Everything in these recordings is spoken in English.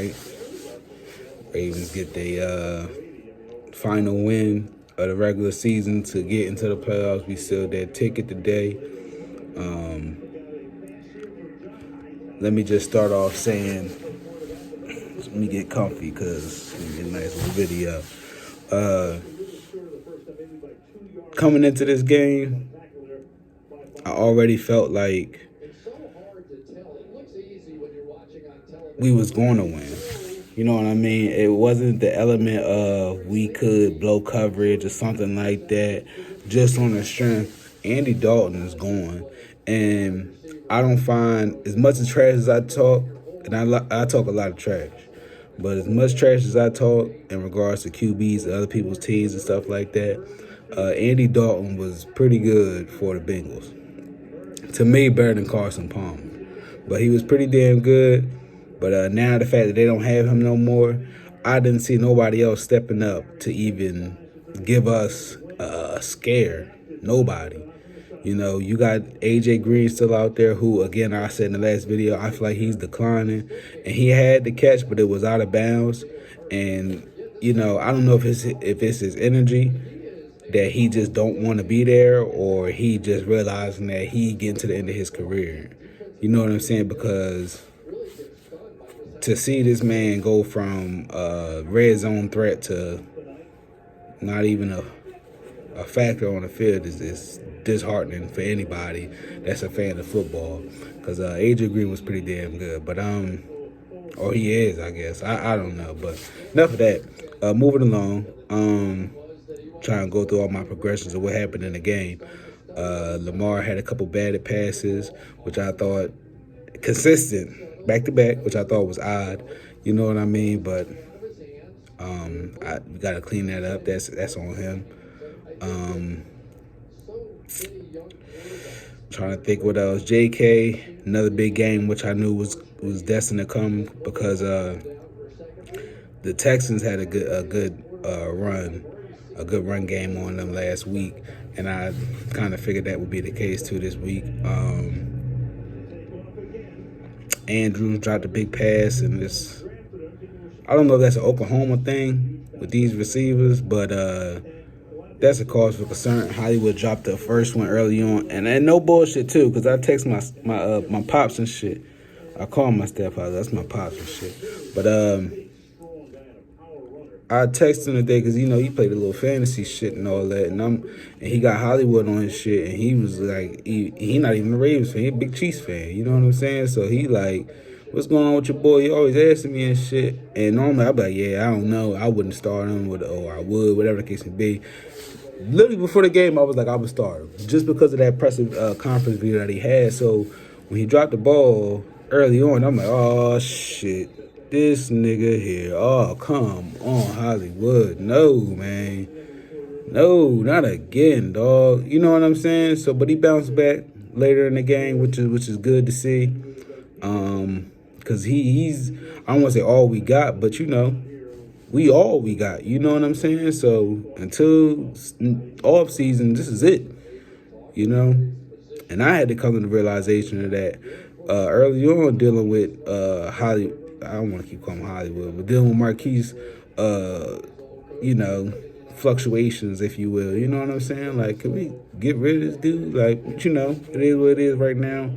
right? Ravens get the final win of the regular season to get into the playoffs. We sealed that ticket today. Let me just start off saying, let me get comfy because it's a nice little video. Coming into this game, I already felt like we was going to win. You know what I mean? It wasn't the element of we could blow coverage or something like that. Just on the strength, Andy Dalton is going. And I don't find, as much as trash as I talk, and I talk a lot of trash, but as much trash as I talk in regards to QBs and other people's teams and stuff like that, Andy Dalton was pretty good for the Bengals. To me, better than Carson Palmer. But he was pretty damn good. But now the fact that they don't have him no more, I didn't see nobody else stepping up to even give us a scare. Nobody. You know, you got A.J. Green still out there who, again, I said in the last video, I feel like he's declining. And he had the catch, but it was out of bounds. And, you know, I don't know if it's his energy that he just don't want to be there, or he just realizing that he getting to the end of his career. You know what I'm saying? Because to see this man go from red zone threat to not even a factor on the field is disheartening for anybody that's a fan of football. Because A.J. Green was pretty damn good. But, or he is, I guess. I don't know. But enough of that. Moving along. Trying to go through all my progressions of what happened in the game. Lamar had a couple batted passes, which I thought consistent, back-to-back, which I thought was odd. You know what I mean? But we got to clean that up. That's on him. Trying to think what else. J.K., another big game, which I knew was destined to come because the Texans had a good run game on them last week, and I kind of figured that would be the case too this week. Andrews dropped a big pass, and I don't know if that's an Oklahoma thing with these receivers, but that's a cause for concern. Hollywood dropped the first one early on, and no bullshit too, because I text my pops and shit. I call my stepfather, that's my pops and shit. But I texted him today because, you know, he played a little fantasy shit and all that. And he got Hollywood on his shit. And he was like, he not even a Ravens fan. He a big Chiefs fan. You know what I'm saying? So he like, what's going on with your boy? He always asking me and shit. And normally I'd be like, yeah, I don't know. I wouldn't start him, or I would, whatever the case may be. Literally before the game, I was like, I would start him. Just because of that impressive conference view that he had. So when he dropped the ball early on, I'm like, oh, shit. This nigga here. Oh, come on, Hollywood. No, man. No, not again, dog. You know what I'm saying? So, but he bounced back later in the game, which is good to see. Because he's, I don't want to say all we got, but, you know, we all we got. You know what I'm saying? So, until off season, this is it. You know? And I had to come to the realization of that early on, dealing with Hollywood. I don't want to keep calling him Hollywood, but dealing with Marquise, you know, fluctuations, if you will. You know what I'm saying? Like, can we get rid of this dude? Like, you know, it is what it is right now.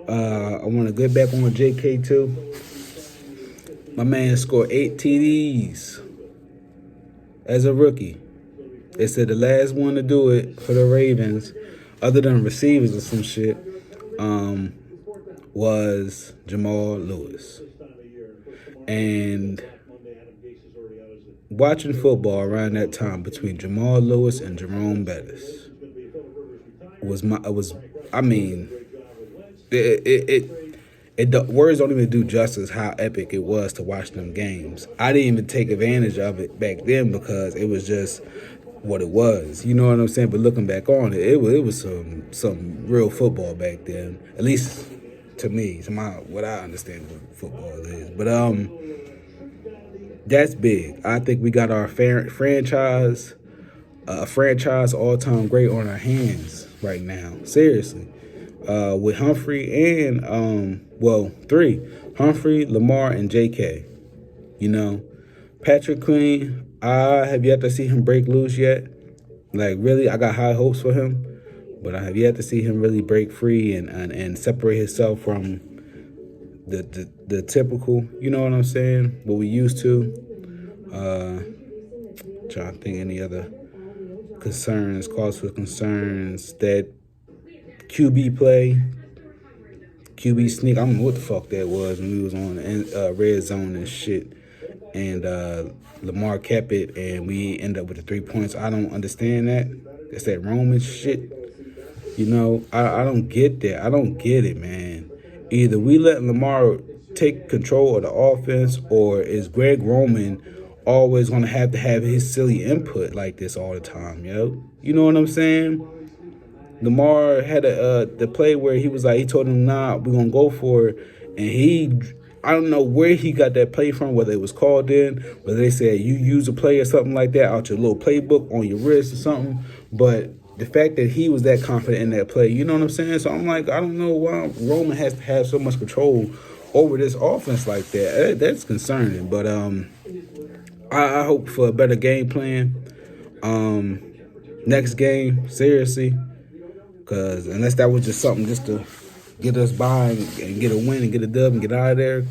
I want to get back on JK, too. My man scored 8 TDs as a rookie. They said the last one to do it for the Ravens, other than receivers or some shit, was Jamal Lewis. And watching football around that time between Jamal Lewis and Jerome Bettis words don't even do justice how epic it was to watch them games. I didn't even take advantage of it back then because it was just what it was. You know what I'm saying? But looking back on it, it was some real football back then. At least to me, what I understand what football is. But that's big. I think we got our franchise all-time great on our hands right now. Seriously. With Humphrey and, three. Humphrey, Lamar, and J.K. You know, Patrick Queen, I have yet to see him break loose yet. Like, really, I got high hopes for him, but I have yet to see him really break free and separate himself from the typical, you know what I'm saying, what we used to. Trying to think any other concerns, cause for concerns, that QB play, QB sneak. I don't know what the fuck that was when we was on the red zone and shit. And Lamar kept it, and we end up with the 3 points. I don't understand that. It's that Roman shit. You know, I don't get that. I don't get it, man. Either we let Lamar take control of the offense, or is Greg Roman always going to have his silly input like this all the time, yo? You know what I'm saying? Lamar had the play where he was like, he told him, nah, we're going to go for it. And I don't know where he got that play from, whether it was called in, whether they said you use a play or something like that out your little playbook on your wrist or something. But the fact that he was that confident in that play, you know what I'm saying? So I'm like, I don't know why Roman has to have so much control over this offense like that. That's concerning. But I hope for a better game plan. Next game, seriously. Because unless that was just something just to get us by and get a win and get a dub and get out of there,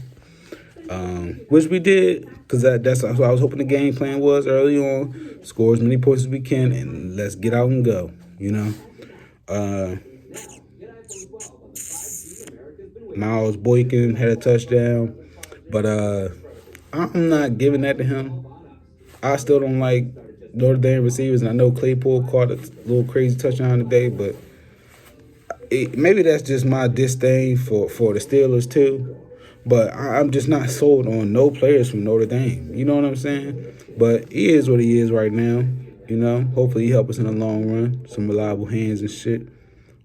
which we did, because that's what I was hoping the game plan was early on. Score as many points as we can, and let's get out and go, you know. Miles Boykin had a touchdown, but I'm not giving that to him. I still don't like Notre Dame receivers, and I know Claypool caught a little crazy touchdown today, but maybe that's just my disdain for the Steelers too. But I'm just not sold on no players from Notre Dame. You know what I'm saying? But he is what he is right now. You know, hopefully he help us in the long run. Some reliable hands and shit.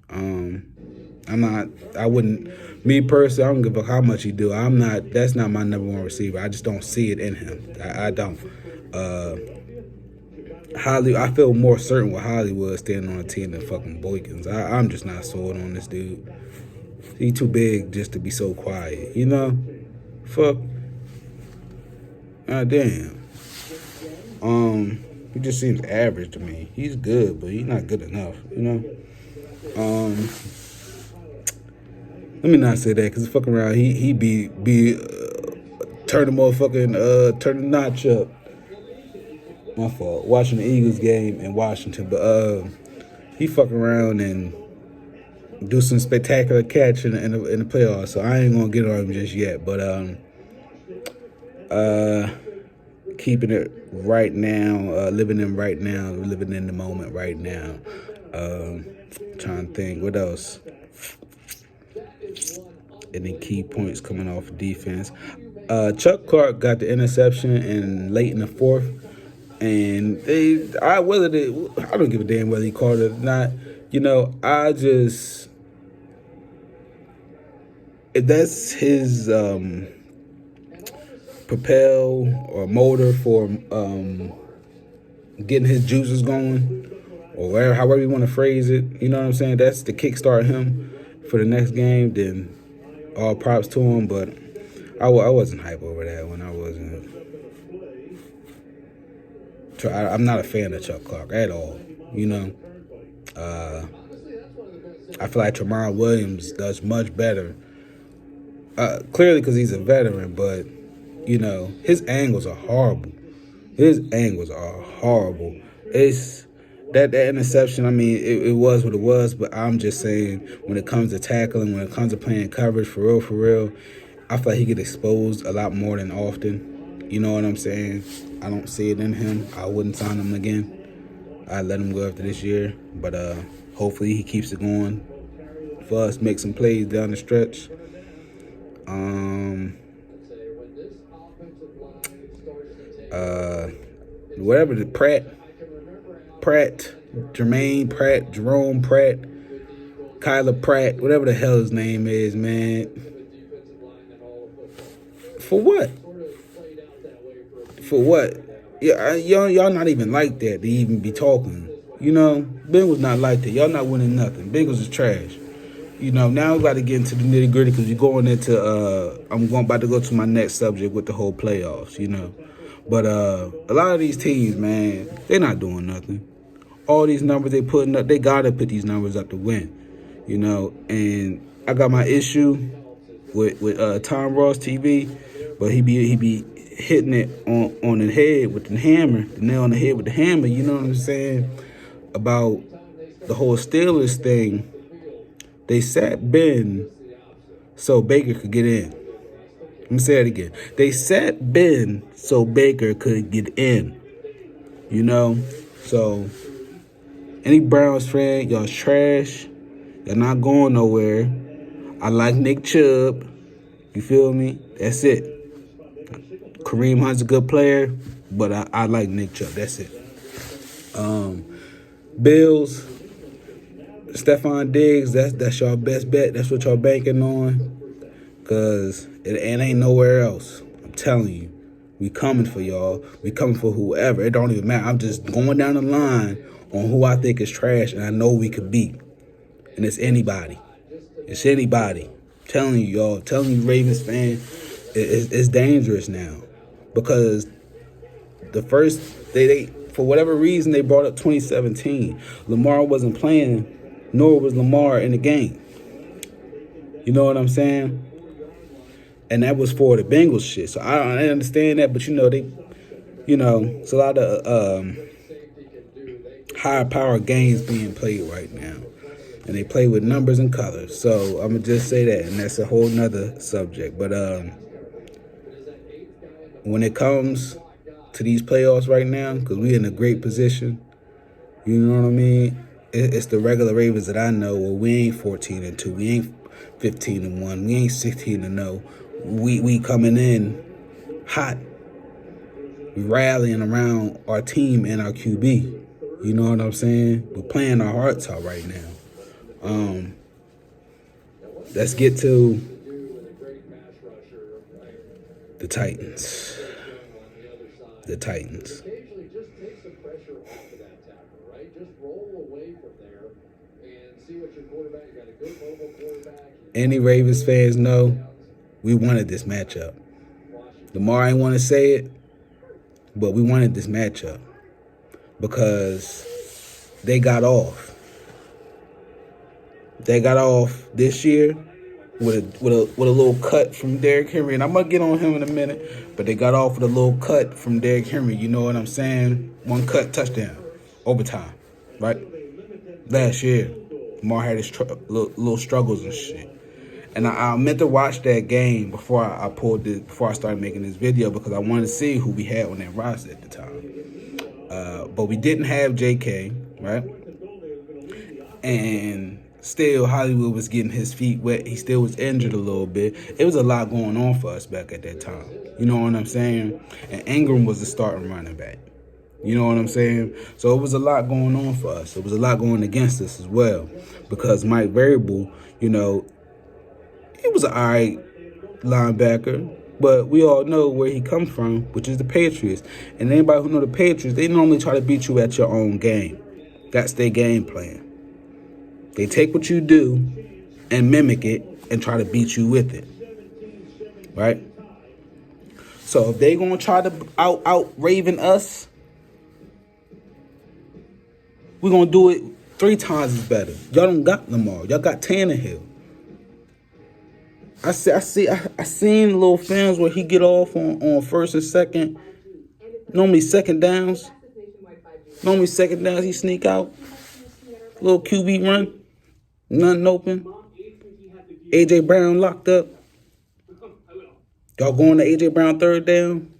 I wouldn't, me personally, I don't give a fuck how much he do. That's not my number one receiver. I just don't see it in him. I don't. I feel more certain with Hollywood standing on a team than fucking Boykins. I'm just not sold on this dude. He too big just to be so quiet, you know? Fuck. God damn. He just seems average to me. He's good, but he's not good enough, you know? Let me not say that, because fuck around, he be turn the motherfucking, turn the notch up. My fault. Watching the Eagles game in Washington, but he fuck around and do some spectacular catch in the playoffs. So I ain't gonna get on him just yet. But keeping it right now, living in the moment right now. Trying to think what else. Any key points coming off defense. Chuck Clark got the interception and late in the fourth. And I don't give a damn whether he called it or not. You know, if that's his propel or motor for getting his juices going, or however you want to phrase it, you know what I'm saying? That's to kickstart him for the next game, then all props to him. But I wasn't hype over that one. I wasn't. I'm not a fan of Chuck Clark at all, you know. I feel like Jamal Williams does much better. Clearly because he's a veteran, but, you know, his angles are horrible. It's that interception, I mean, it was what it was, but I'm just saying when it comes to tackling, when it comes to playing coverage, for real, I feel like he get exposed a lot more than often. You know what I'm saying? I don't see it in him. I wouldn't sign him again. I'd let him go after this year. But hopefully he keeps it going for us, make some plays down the stretch. Whatever the Jerome Pratt, Kyler Pratt, whatever the hell his name is, man. For what? Yeah, y'all not even like that to even be talking. You know, Bengals not like that. Y'all not winning nothing. Bengals is trash. now we got to get into the nitty gritty because we're going into. About to go to my next subject with the whole playoffs. But a lot of these teams, man, they're not doing nothing. All these numbers they putting up, they gotta put these numbers up to win. And I got my issue with Tom Ross TV, but he be hitting it on the head with the hammer, the nail on the head with the hammer. You know what I'm saying about the whole Steelers thing. They sat Ben so Baker could get in. Let me say it again. They sat Ben so Baker could get in. So any Browns fan, y'all's trash. Y'all not going nowhere. I like Nick Chubb. You feel me? That's it. Kareem Hunt's a good player, but I like Nick Chubb. That's it. Bills, Stephon Diggs, that's y'all best bet. That's what y'all banking on. Because it ain't nowhere else. I'm telling you. We coming for y'all. We coming for whoever. It don't even matter. I'm just going down the line on who I think is trash and I know we could beat. And it's anybody. It's anybody. I'm telling you, y'all. I'm telling you, Ravens fan, it's dangerous now. Because the first, they for whatever reason, they brought up 2017. Lamar wasn't playing, nor was Lamar in the game. You know what I'm saying? And that was for the Bengals shit. So I understand that, but it's a lot of high power games being played right now. And they play with numbers and colors. So I'm going to just say that, and that's a whole nother subject. But when it comes to these playoffs right now, because we're in a great position, you know what I mean? It's the regular Ravens that I know. Well, we ain't 14-2. We ain't 15-1. We ain't 16-0. We coming in hot. We rallying around our team and our QB. You know what I'm saying? We're playing our hearts out right now. Let's get to the Titans. The Titans. Any Ravens fans know we wanted this matchup. Lamar ain't want to say it, but we wanted this matchup because they got off. They got off this year with a little cut from Derrick Henry, and I'm gonna get on him in a minute. But they got off with a little cut from Derrick Henry. You know what I'm saying? One cut, touchdown, overtime, right? Last year, Lamar had his little struggles and shit. And I meant to watch that game before before I started making this video because I wanted to see who we had on that roster at the time. But we didn't have J.K., right? And still, Hollywood was getting his feet wet. He still was injured a little bit. It was a lot going on for us back at that time. You know what I'm saying? And Ingram was the starting running back. You know what I'm saying? So it was a lot going on for us. It was a lot going against us as well. Because Mike Variable, he was an all right linebacker. But we all know where he comes from, which is the Patriots. And anybody who know the Patriots, they normally try to beat you at your own game. That's their game plan. They take what you do and mimic it and try to beat you with it. Right? So if they going to try to out-Raven us, we're going to do it 3 times as better. Y'all don't got Lamar. Y'all got Tannehill. I seen little films where he get off on first and second. Normally second downs, he sneak out. Little QB run. Nothing open. A.J. Brown locked up. Y'all going to A.J. Brown third down.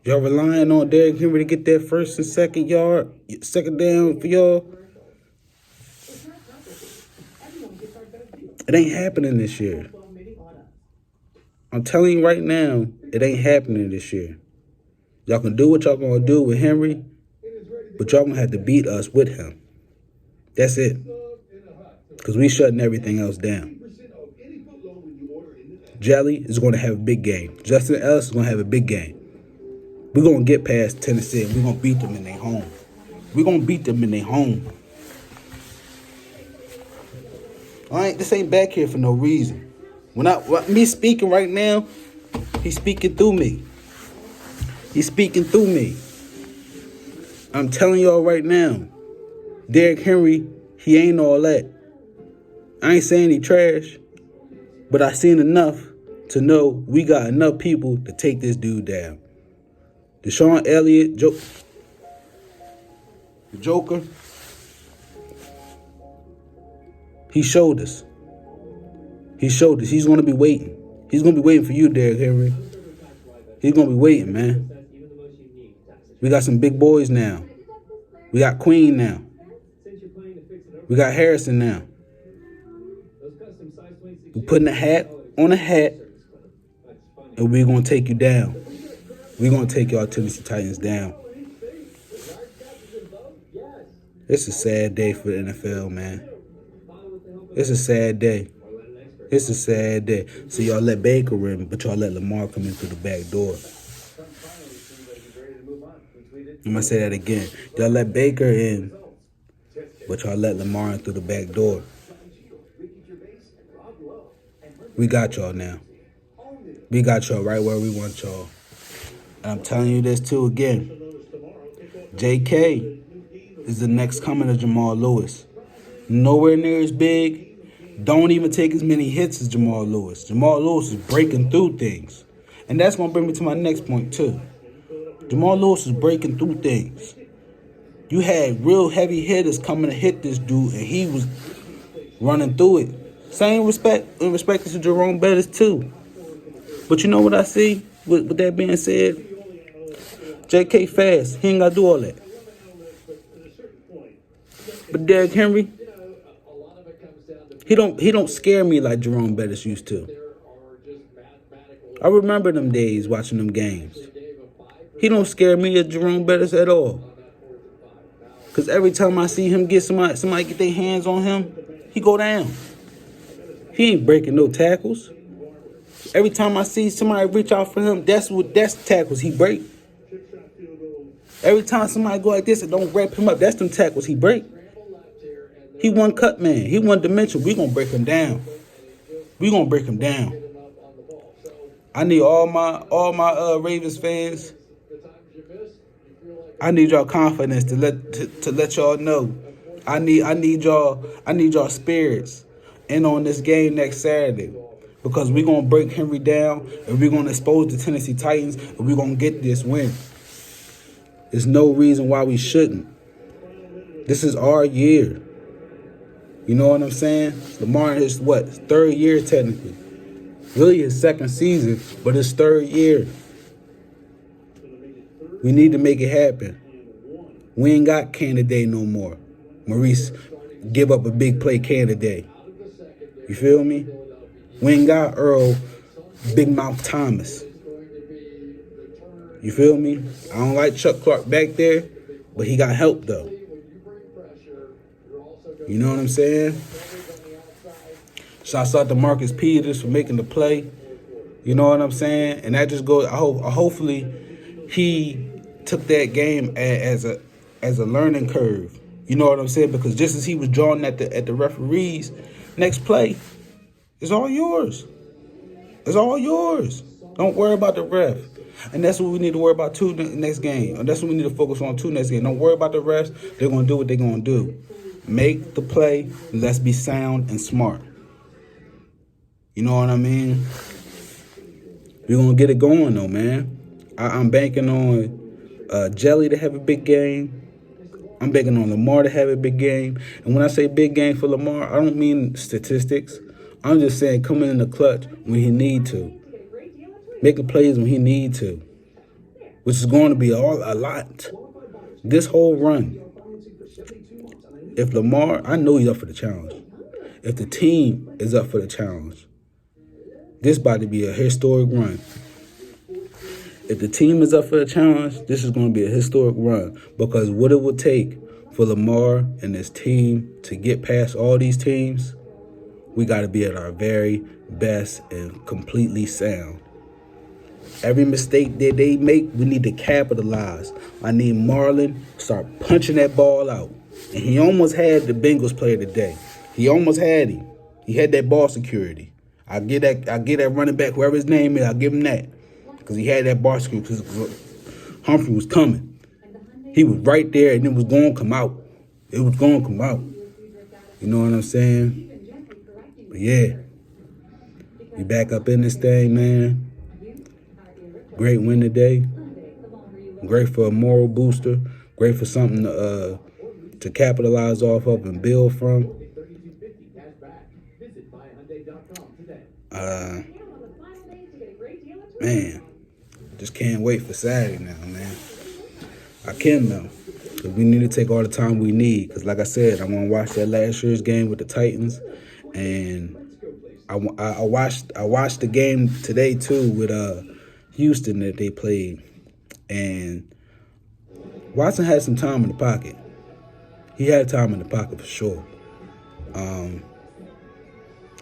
Y'all relying on Derrick Henry to get that first and second down for y'all. It ain't happening this year. I'm telling you right now, it ain't happening this year. Y'all can do what y'all gonna do with Henry, but y'all gonna have to beat us with him. That's it. Because we shutting everything else down. Jelly is going to have a big game. Justin Ellis is going to have a big game. We're going to get past Tennessee and we're going to beat them in their home. We're going to beat them in their home. This ain't back here for no reason. Me speaking right now, he's speaking through me. He's speaking through me. I'm telling y'all right now, Derrick Henry, he ain't all that. I ain't saying he trash, but I seen enough to know we got enough people to take this dude down. Deshaun Elliott, the Joker, he showed us. He showed us. He's going to be waiting. He's going to be waiting for you, Derrick Henry. He's going to be waiting, man. We got some big boys now. We got Queen now. We got Harrison now. We're putting a hat on a hat, and we're going to take you down. We're going to take y'all Tennessee Titans down. It's a sad day for the NFL, man. It's a sad day. It's a sad day. So y'all let Baker in, but y'all let Lamar come in through the back door. I'm going to say that again. Y'all let Baker in, but y'all let Lamar in through the back door. We got y'all now. We got y'all right where we want y'all. And I'm telling you this too again. JK is the next coming of Jamal Lewis. Nowhere near as big. Don't even take as many hits as Jamal Lewis. Jamal Lewis is breaking through things. And that's going to bring me to my next point too. Jamal Lewis is breaking through things. You had real heavy hitters coming to hit this dude, and he was running through it. Same respect to Jerome Bettis too. But you know what I see? With that being said, JK fast. He ain't got to do all that. But Derrick Henry, he don't scare me like Jerome Bettis used to. I remember them days watching them games. He don't scare me at Jerome Bettis at all. Because every time I see him get somebody get their hands on him, he go down. He ain't breaking no tackles. Every time I see somebody reach out for him, that's the tackles he break. Every time somebody go like this and don't wrap him up, that's them tackles he break. He one cut man. He one dimensional. We gonna break him down. We gonna break him down. I need all my Ravens fans. I need y'all confidence to let y'all know. I need y'all spirits in on this game next Saturday. Because we're going to break Henry down, and we're going to expose the Tennessee Titans, and we're going to get this win. There's no reason why we shouldn't. This is our year. You know what I'm saying? Lamar is third year technically. Really his second season, but his third year. We need to make it happen. We ain't got candidate no more. Maurice give up a big play candidate. You feel me? We ain't got Earl Big Mouth Thomas. You feel me? I don't like Chuck Clark back there, but he got help though. You know what I'm saying? Shouts out to Marcus Peters for making the play. You know what I'm saying? And that just goes. Hopefully, he took that game as a learning curve. You know what I'm saying? Because just as he was drawing at the referees, next play. It's all yours. It's all yours. Don't worry about the ref. And that's what we need to worry about too next game. And that's what we need to focus on too next game. Don't worry about the refs. They're going to do what they're going to do. Make the play. Let's be sound and smart. You know what I mean? We're going to get it going though, man. I'm banking on Jelly to have a big game. I'm banking on Lamar to have a big game. And when I say big game for Lamar, I don't mean statistics. I'm just saying coming in the clutch when he need to. Making plays when he need to. Which is going to be a lot. This whole run. If Lamar, I know he's up for the challenge. If the team is up for the challenge, this about to be a historic run. If the team is up for the challenge, this is going to be a historic run. Because what it would take for Lamar and his team to get past all these teams, we got to be at our very best and completely sound. Every mistake that they make, we need to capitalize. I need Marlon to start punching that ball out. And he almost had the Bengals player today. He almost had him. He had that ball security. I get that running back, whoever his name is, I'll give him that. Because he had that ball security, because Humphrey was coming. He was right there, and it was going to come out. It was going to come out. You know what I'm saying? But yeah, we back up in this thing, man. Great win today. Great for a moral booster. Great for something to capitalize off of and build from. Man, just can't wait for Saturday now, man. I can though, because we need to take all the time we need. Because like I said, I want to watch that last year's game with the Titans, and I watched the game today too with Houston that they played, and Watson had some time in the pocket. He had time in the pocket for sure.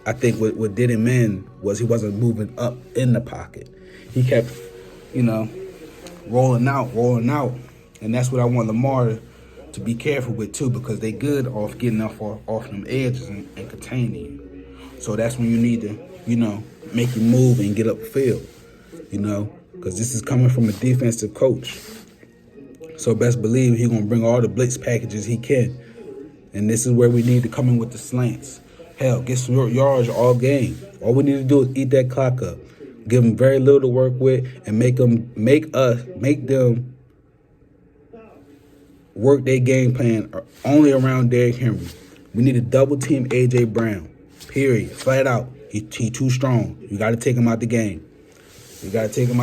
I think what did him in was he wasn't moving up in the pocket. He kept, rolling out. And that's what I want Lamar to be careful with too, because they good off getting off them edges and containing you. So that's when you need to, make you move and get up field, because this is coming from a defensive coach. So best believe he's going to bring all the blitz packages he can. And this is where we need to come in with the slants. Hell, get some yards all game. All we need to do is eat that clock up. Give them very little to work with and make them work their game plan only around Derrick Henry. We need to double team A.J. Brown. Period. Flat out. He too strong. You got to take him out the game. Take him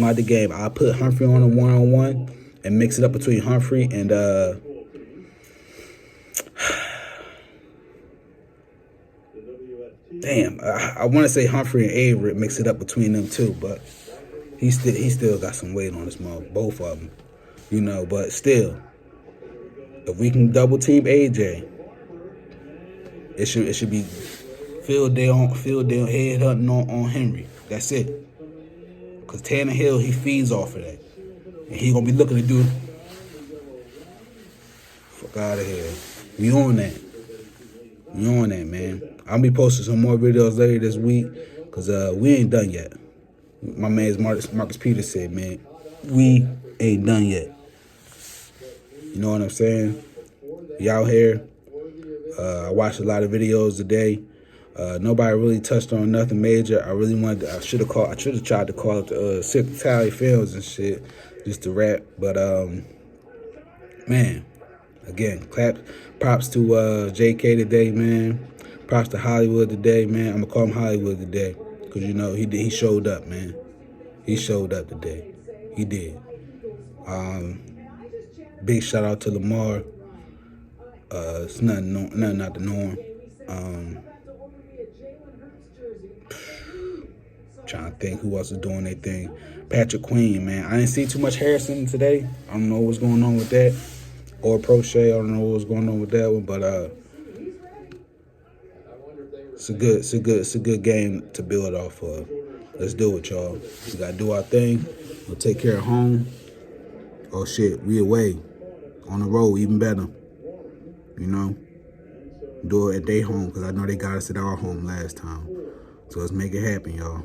out the game. I'll put Humphrey on a one-on-one and mix it up between Humphrey and I want to say Humphrey and Avery, mix it up between them two, but he still got some weight on his mouth, both of them, but still, if we can double team AJ, it should be field day head hunting on Henry. That's it. Because Tannehill, he feeds off of that. And he going to be looking to do, fuck out of here. We on that, man. I'll be posting some more videos later this week because we ain't done yet. My man's Marcus Peters said, man, we ain't done yet. You know what I'm saying? We out here. I watched a lot of videos today. Nobody really touched on nothing major. I should have tried to call up the Sick Tally Films and shit just to rap. But, man, again, props to JK today, man. Props to Hollywood today, man. I'm going to call him Hollywood today because, he showed up, man. He showed up today. He did. Big shout out to Lamar. It's nothing out the norm. Trying to think who else is doing their thing. Patrick Queen, man. I didn't see too much Harrison today. I don't know what's going on with that. Or Prochet, I don't know what's going on with that one, but it's a good game to build off of. Let's do it, y'all. We gotta do our thing. We'll take care of home. Oh shit, we away. On the road, even better. Do it at their home, because I know they got us at our home last time. So let's make it happen, y'all.